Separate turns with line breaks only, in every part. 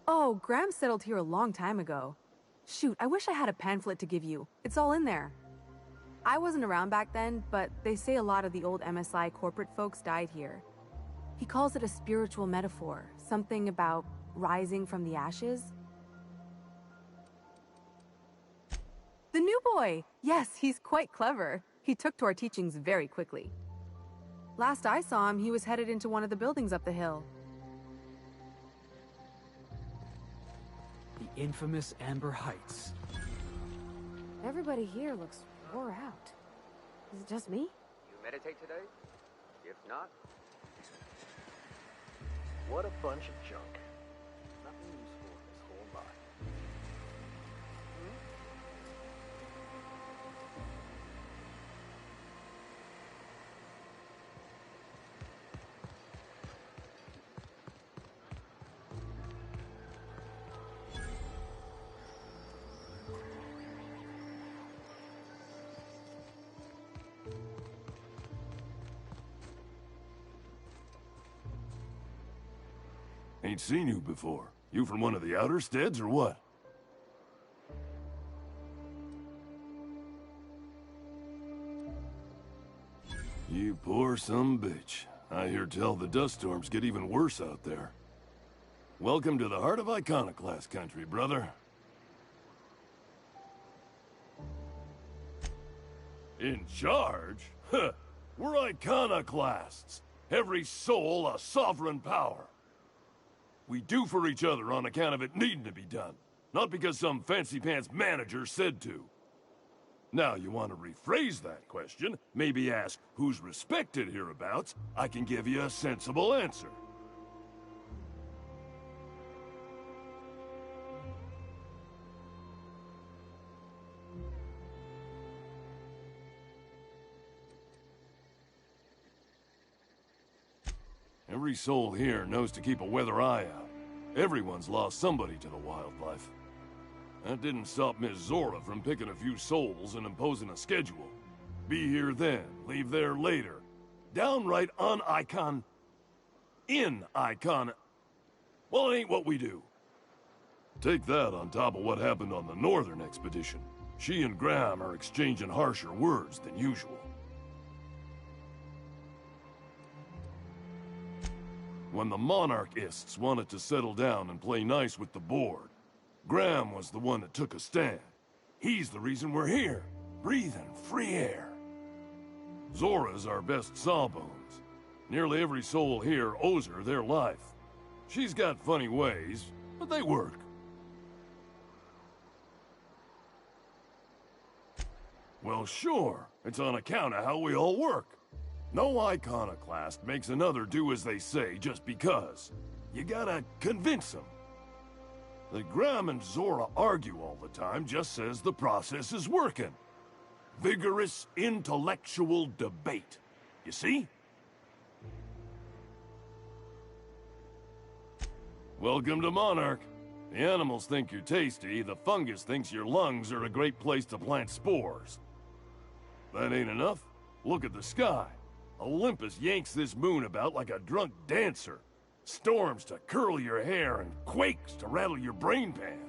Oh, Graham settled here a long time ago. Shoot, I wish I had a pamphlet to give you. It's all in there. I wasn't around back then, but they say a lot of the old MSI corporate folks died here. He calls it a spiritual metaphor, something about rising from the ashes. The new boy! Yes, he's quite clever. He took to our teachings very quickly. Last I saw him, he was headed into one of the buildings up the hill.
The infamous Amber Heights.
Everybody here looks wore out. Is it just me?
You meditate today? If not, what a bunch of junk. Nothing useful in this whole lot.
Ain't seen you before. You from one of the outer steads or what? You poor some bitch. I hear tell the dust storms get even worse out there. Welcome to the heart of Iconoclast country, brother. In charge? Huh. We're Iconoclasts. Every soul a sovereign power. We do for each other on account of it needing to be done, not because some fancy-pants manager said to. Now, you want to rephrase that question, maybe ask who's respected hereabouts, I can give you a sensible answer. Every soul here knows to keep a weather eye out. Everyone's lost somebody to the wildlife. That didn't stop Miss Zora from picking a few souls and imposing a schedule. Be here then, leave there later. Downright in Icon. Well, it ain't what we do. Take that on top of what happened on the Northern expedition. She and Graham are exchanging harsher words than usual. When the monarchists wanted to settle down and play nice with the board, Graham was the one that took a stand. He's the reason we're here, breathing free air. Zora's our best sawbones. Nearly every soul here owes her their life. She's got funny ways, but they work. Well, sure. It's on account of how we all work. No iconoclast makes another do as they say just because. You gotta convince them. That Graham and Zora argue all the time just says the process is working. Vigorous intellectual debate. You see? Welcome to Monarch. The animals think you're tasty, the fungus thinks your lungs are a great place to plant spores. That ain't enough? Look at the sky. Olympus yanks this moon about like a drunk dancer. Storms to curl your hair and quakes to rattle your brain pan.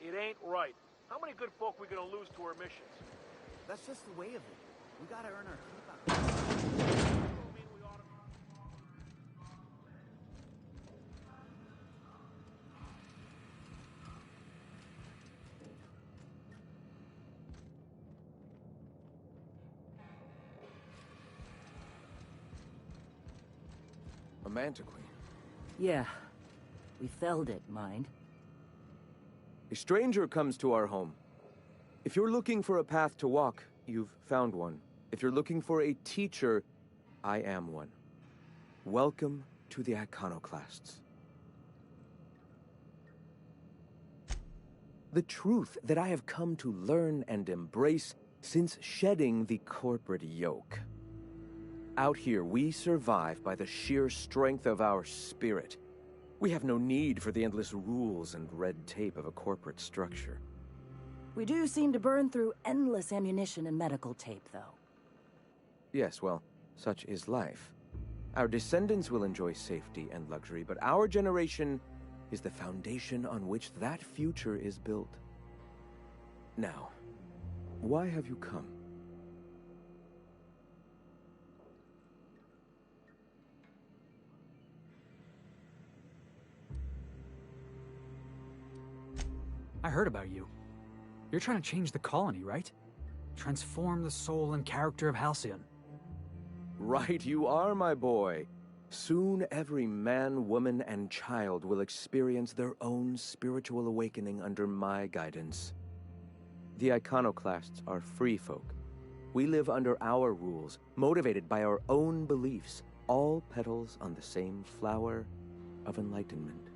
It ain't right. How many good folk we gonna lose to our missions?
That's just the way of it. We gotta earn our keep out.
A Manta Queen.
Yeah. We felled it, mind.
A stranger comes to our home. If you're looking for a path to walk, you've found one. If you're looking for a teacher, I am one. Welcome to the Iconoclasts. The truth that I have come to learn and embrace since shedding the corporate yoke. Out here, we survive by the sheer strength of our spirit. We have no need for the endless rules and red tape of a corporate structure.
We do seem to burn through endless ammunition and medical tape, though.
Yes, well, such is life. Our descendants will enjoy safety and luxury, but our generation is the foundation on which that future is built. Now, why have you come?
I heard about you. You're trying to change the colony, right? Transform the soul and character of Halcyon.
Right you are, my boy. Soon every man, woman, and child will experience their own spiritual awakening under my guidance. The iconoclasts are free folk. We live under our rules, motivated by our own beliefs, all petals on the same flower of enlightenment.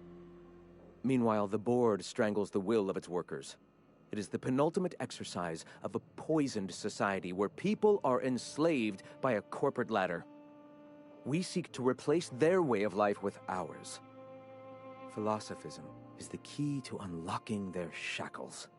Meanwhile, the board strangles the will of its workers. It is the penultimate exercise of a poisoned society where people are enslaved by a corporate ladder. We seek to replace their way of life with ours. Philosophism is the key to unlocking their shackles.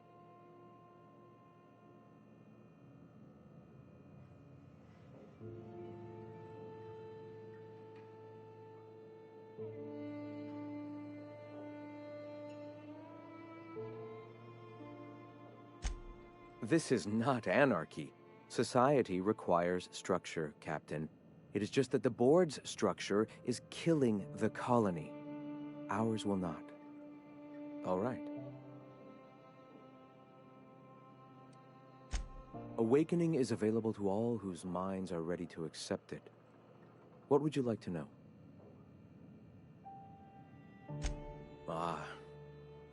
This is not anarchy. Society requires structure, Captain. It is just that the board's structure is killing the colony. Ours will not. All right. Awakening is available to all whose minds are ready to accept it. What would you like to know? Ah,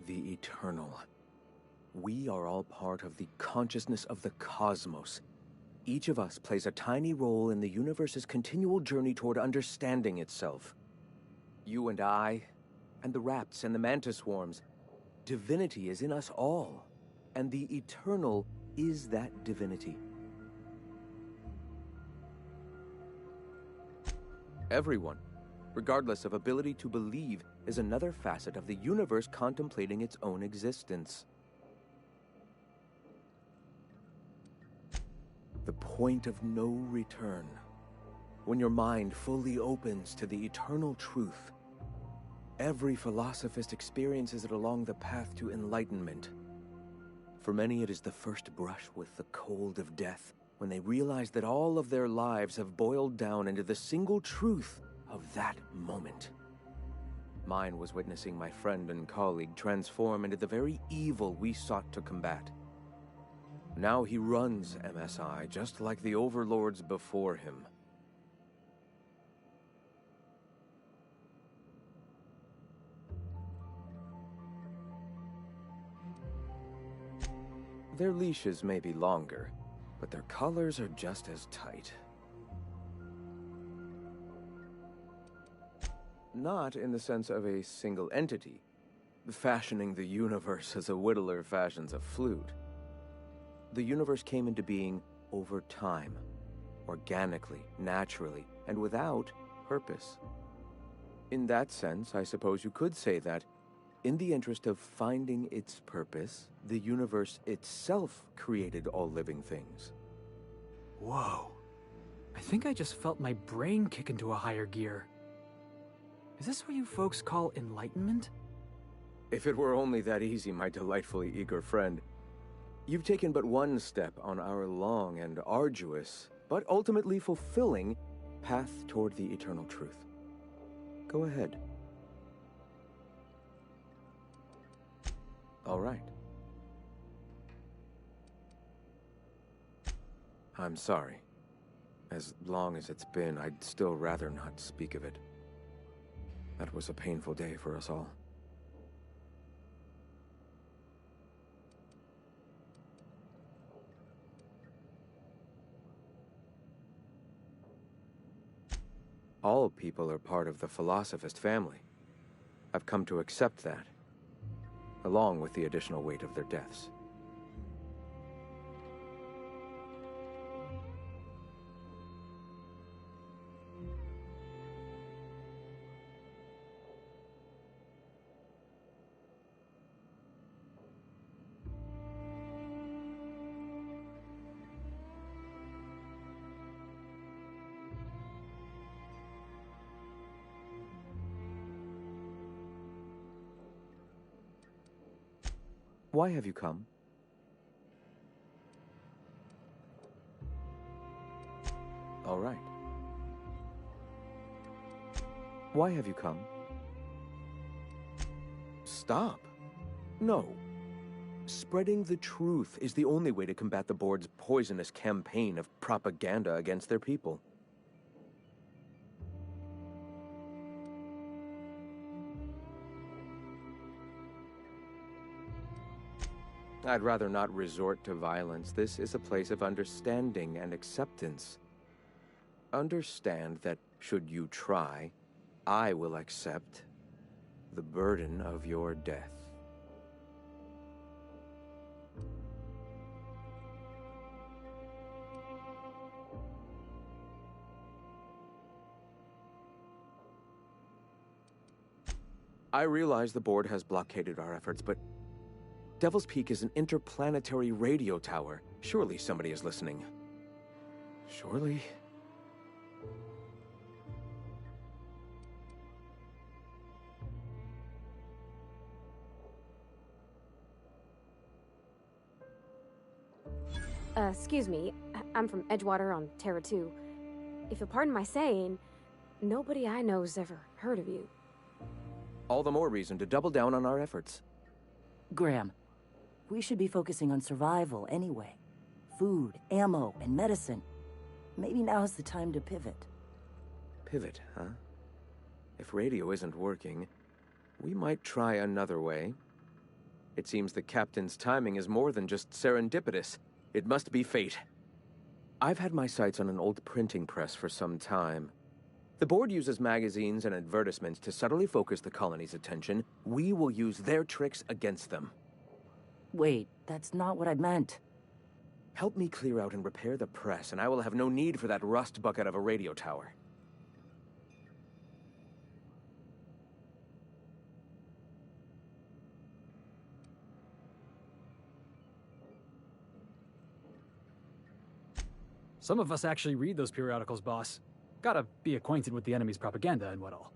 the eternal. We are all part of the consciousness of the cosmos. Each of us plays a tiny role in the universe's continual journey toward understanding itself. You and I, and the rats and the mantis swarms. Divinity is in us all, and the eternal is that divinity. Everyone, regardless of ability to believe, is another facet of the universe contemplating its own existence. The point of no return. When your mind fully opens to the eternal truth, every philosophist experiences it along the path to enlightenment. For many, it is the first brush with the cold of death, when they realize that all of their lives have boiled down into the single truth of that moment. Mine was witnessing my friend and colleague transform into the very evil we sought to combat. Now he runs MSI just like the overlords before him. Their leashes may be longer, but their collars are just as tight. Not in the sense of a single entity, fashioning the universe as a whittler fashions a flute. The universe came into being over time, organically, naturally, and without purpose. In that sense, I suppose you could say that, in the interest of finding its purpose, the universe itself created all living things.
Whoa. I think I just felt my brain kick into a higher gear. Is this what you folks call enlightenment?
If it were only that easy, my delightfully eager friend. You've taken but one step on our long and arduous, but ultimately fulfilling, path toward the eternal truth. Go ahead. All right. I'm sorry. As long as it's been, I'd still rather not speak of it. That was a painful day for us all. All people are part of the philosophist family. I've come to accept that. along with the additional weight of their deaths. Why have you come? All right. Why have you come? Stop. No. Spreading the truth is the only way to combat the board's poisonous campaign of propaganda against their people. I'd rather not resort to violence. This is a place of understanding and acceptance. Understand that, should you try, I will accept the burden of your death. I realize the board has blockaded our efforts, but Devil's Peak is an interplanetary radio tower. Surely somebody is listening. Surely?
Excuse me. I'm from Edgewater on Terra 2. If you'll pardon my saying, nobody I know's ever heard of you.
All the more reason to double down on our efforts.
Graham, we should be focusing on survival anyway. Food, ammo, and medicine. Maybe now's the time to pivot.
Pivot, huh? If radio isn't working, we might try another way. It seems the captain's timing is more than just serendipitous. It must be fate. I've had my sights on an old printing press for some time. The board uses magazines and advertisements to subtly focus the colony's attention. We will use their tricks against them.
Wait, that's not what I meant.
Help me clear out and repair the press, and I will have no need for that rust bucket of a radio tower.
Some of us actually read those periodicals, boss. Gotta be acquainted with the enemy's propaganda and what all.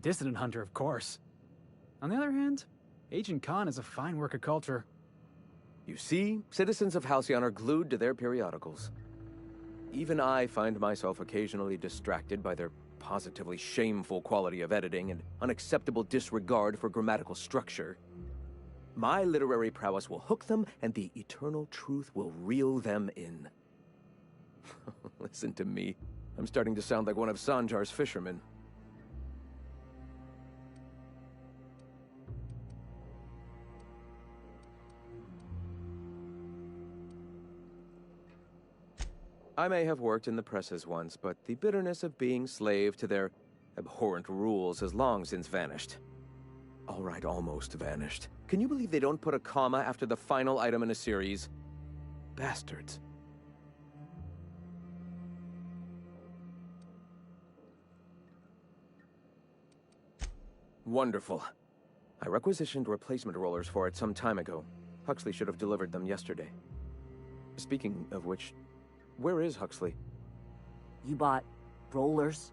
Dissident Hunter, of course. On the other hand, Agent Khan is a fine work of culture.
You see, citizens of Halcyon are glued to their periodicals. Even I find myself occasionally distracted by their positively shameful quality of editing and unacceptable disregard for grammatical structure. My literary prowess will hook them, and the eternal truth will reel them in. Listen to me. I'm starting to sound like one of Sanjar's fishermen. I may have worked in the presses once, but the bitterness of being slave to their abhorrent rules has long since vanished. All right, almost vanished. Can you believe they don't put a comma after the final item in a series? Bastards. Wonderful. I requisitioned replacement rollers for it some time ago. Huxley should have delivered them yesterday. Speaking of which, where is Huxley?
You bought rollers?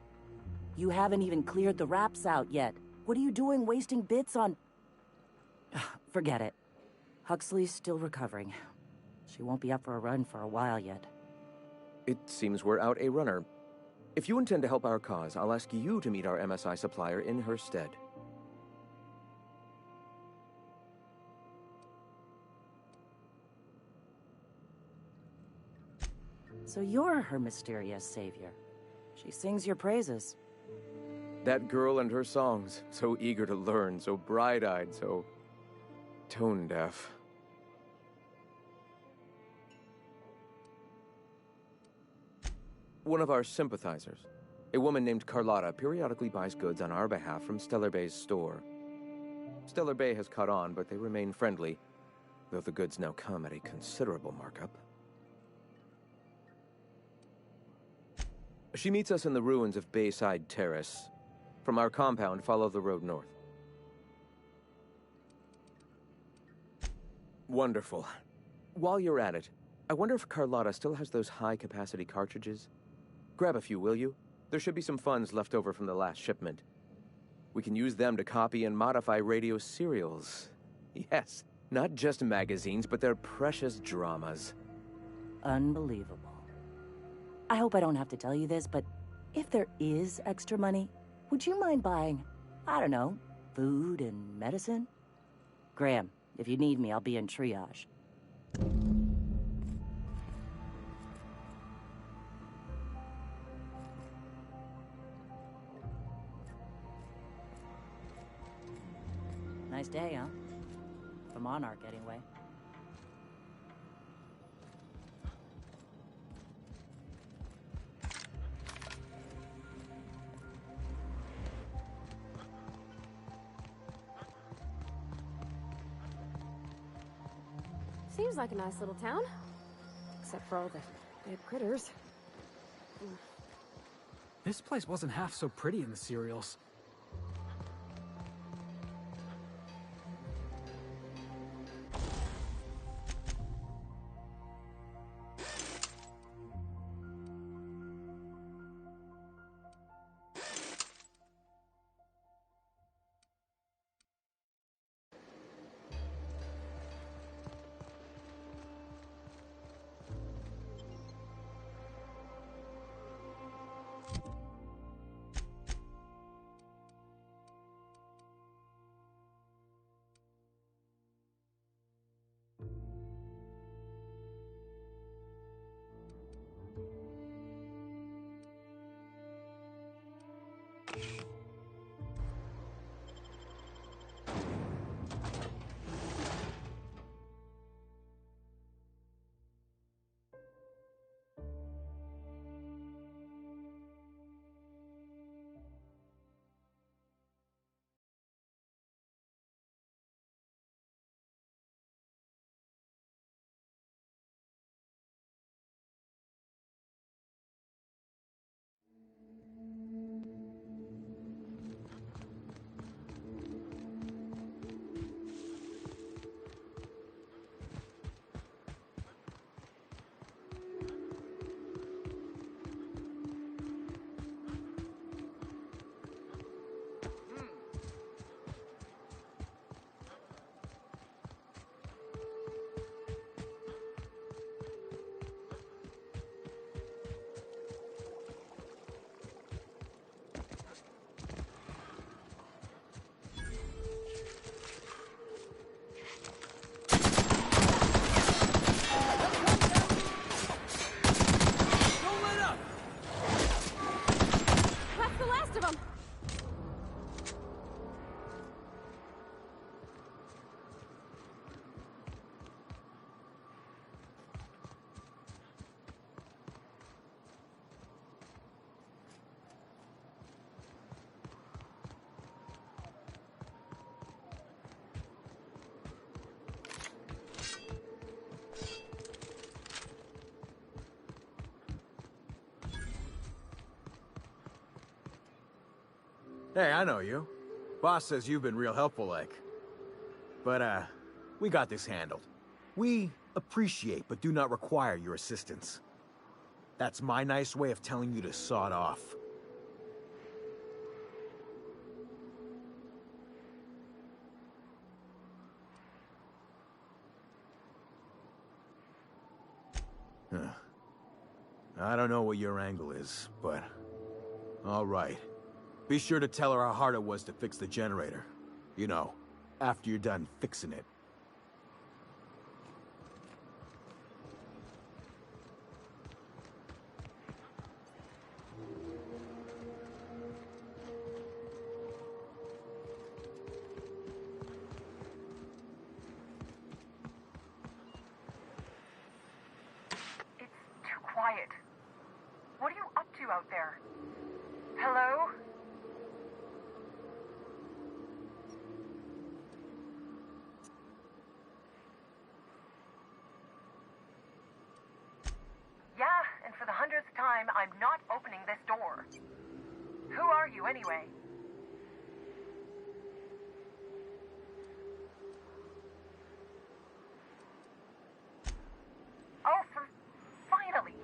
You haven't even cleared the wraps out yet. What are you doing wasting bits on... Forget it. Huxley's still recovering. She won't be up for a run for a while yet.
It seems we're out a runner. If you intend to help our cause, I'll ask you to meet our MSI supplier in her stead.
So you're her mysterious savior. She sings your praises.
That girl and her songs, so eager to learn, so bright-eyed, so tone-deaf. One of our sympathizers. A woman named Carlotta periodically buys goods on our behalf from Stellar Bay's store. Stellar Bay has caught on, but they remain friendly, though the goods now come at a considerable markup. She meets us in the ruins of Bayside Terrace. From our compound, follow the road north. Wonderful. While you're at it, I wonder if Carlotta still has those high-capacity cartridges? Grab a few, will you? There should be some funds left over from the last shipment. We can use them to copy and modify radio serials. Yes, not just magazines, but their precious dramas.
Unbelievable. I hope I don't have to tell you this, but if there is extra money, would you mind buying, I don't know, food and medicine? Graham, if you need me, I'll be in triage. Nice day, huh? For Monarch, anyway.
Seems like a nice little town. Except for all the dead critters.
This place wasn't half so pretty in the serials.
Hey, I know you. Boss says you've been real helpful, like. But, we got this handled. We appreciate but do not require your assistance. That's my nice way of telling you to sod off. I don't know what your angle is, but... all right. Be sure to tell her how hard it was to fix the generator. You know, after you're done fixing it.
It's too quiet. What are you up to out there? time, I'm not opening this door. Who are you, anyway? Oh, finally!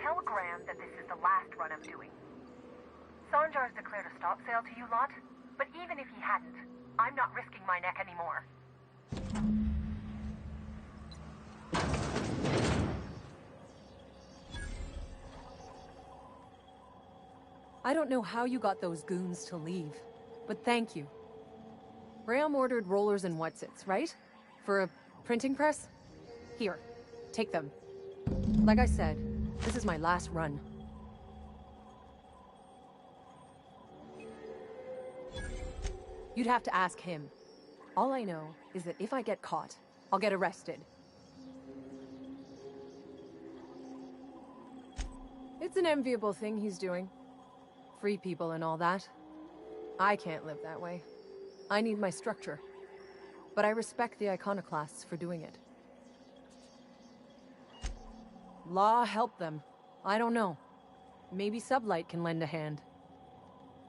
Tell Graham that this is the last run I'm doing. Sanjar's declared a stop sale to you lot, but even if he hadn't, I'm not risking my neck anymore.
I don't know how you got those goons to leave, but thank you. Graham ordered rollers and whatsits, right? For a printing press? Here, take them. Like I said, this is my last run. You'd have to ask him. All I know is that if I get caught, I'll get arrested. It's an enviable thing he's doing. Free people and all that. I can't live that way. I need my structure. But I respect the iconoclasts for doing it. Law help them. I don't know. Maybe Sublight can lend a hand.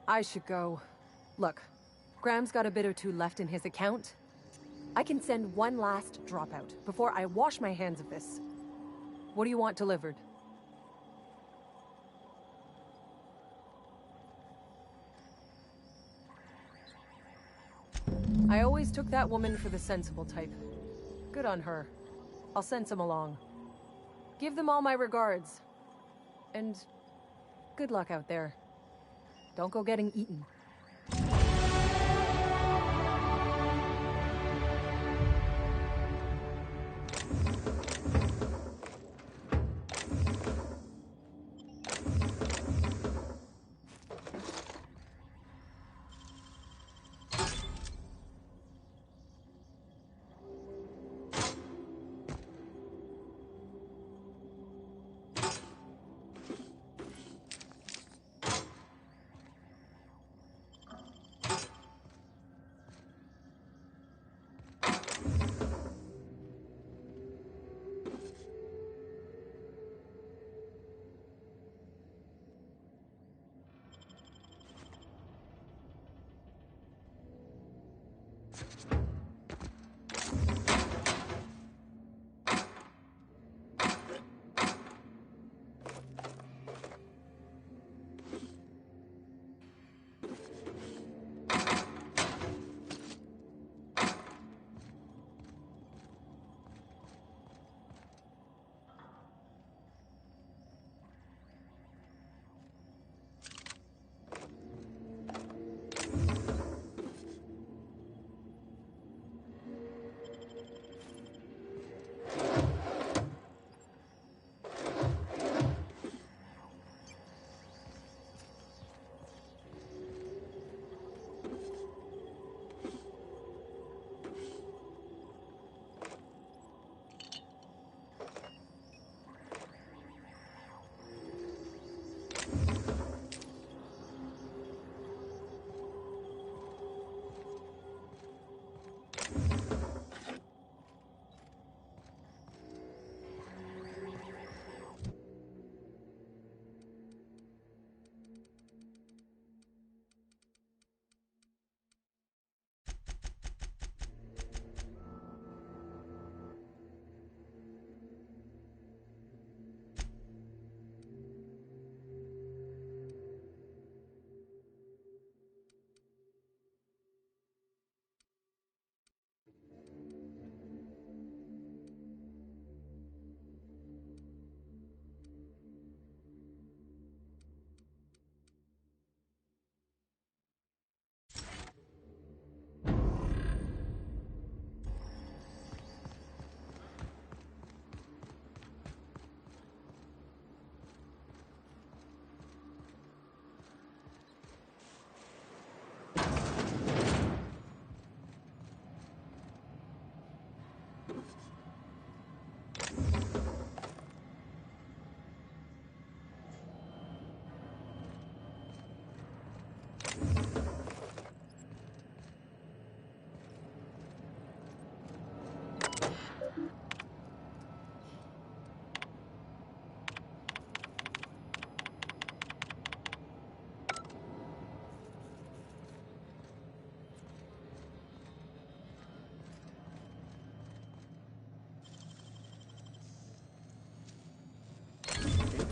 I should go. Look, Graham's got a bit or two left in his account. I can send one last dropout before I wash my hands of this. What do you want delivered? I always took that woman for the sensible type. Good on her. I'll send some along. Give them all my regards. And good luck out there. Don't go getting eaten.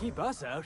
keep us out.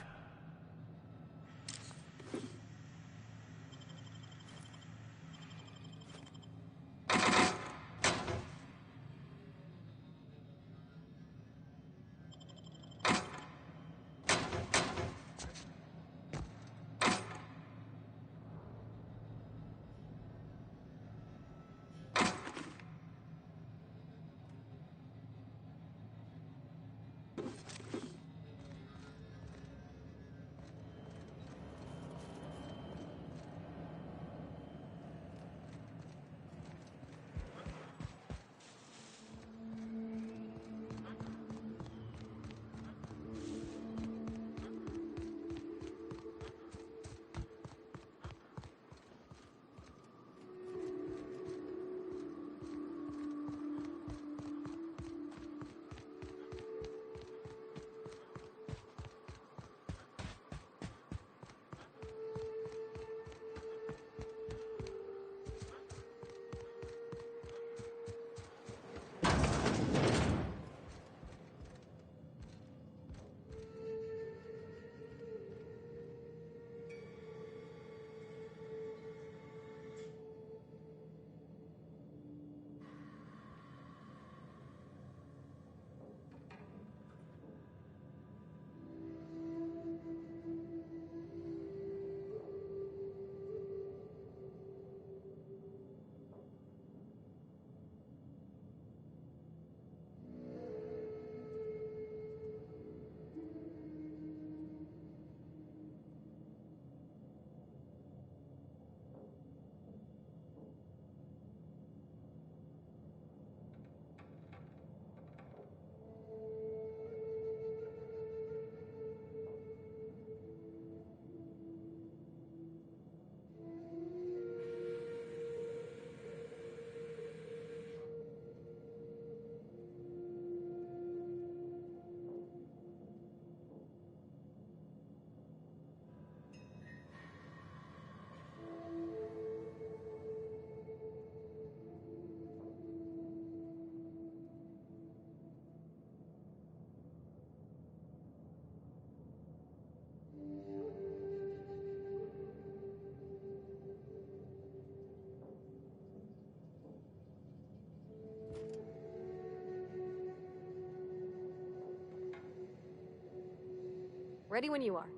Ready when you are.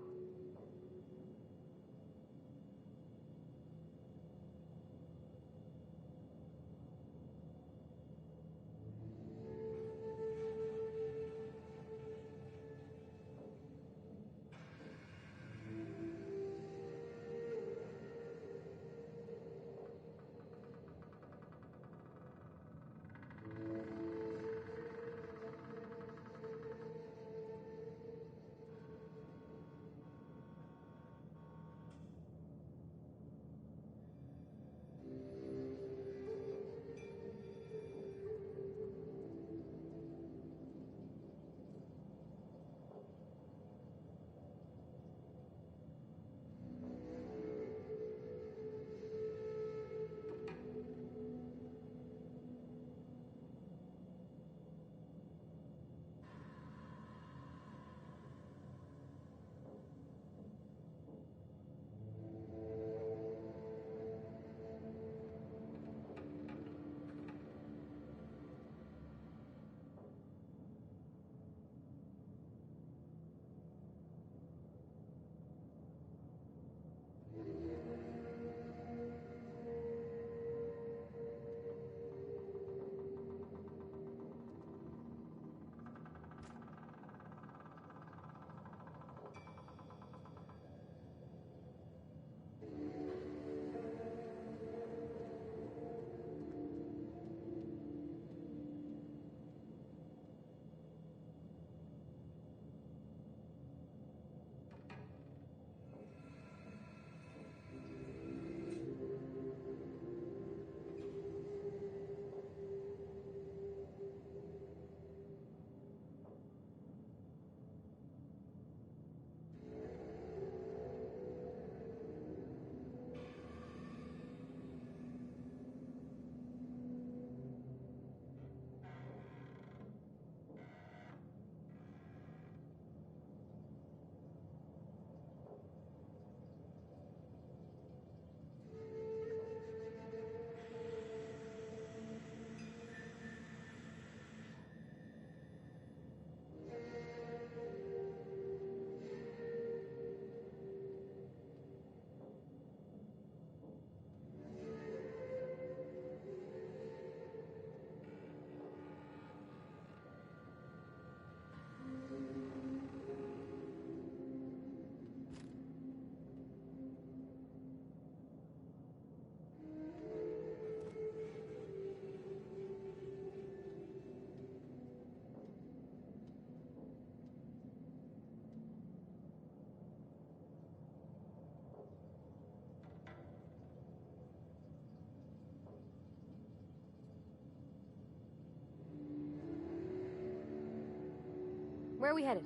Where are we headed?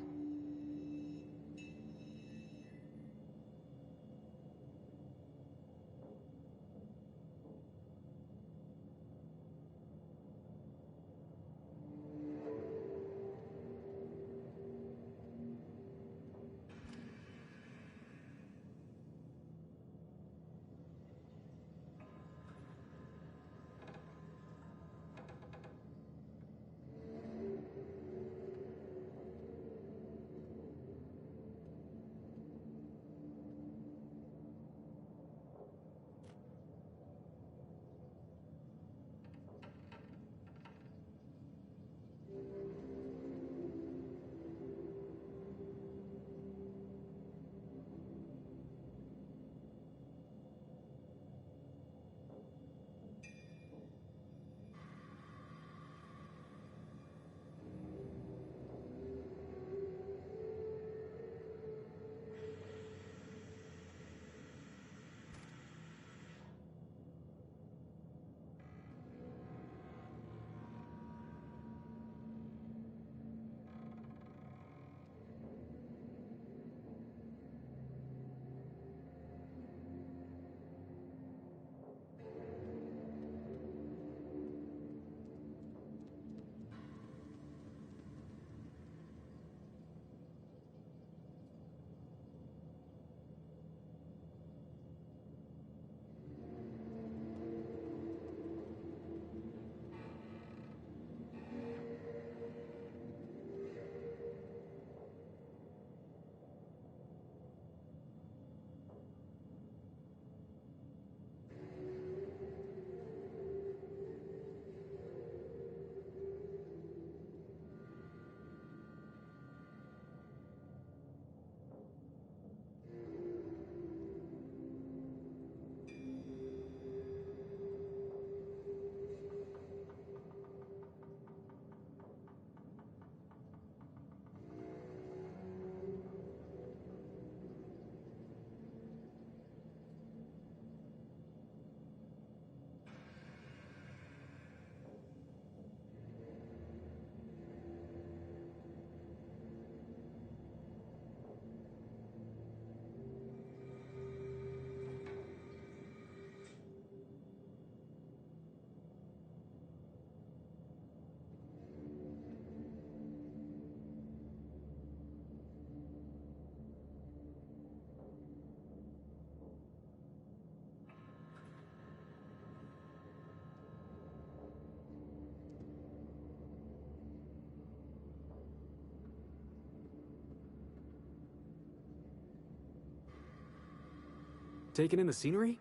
Taking in the scenery?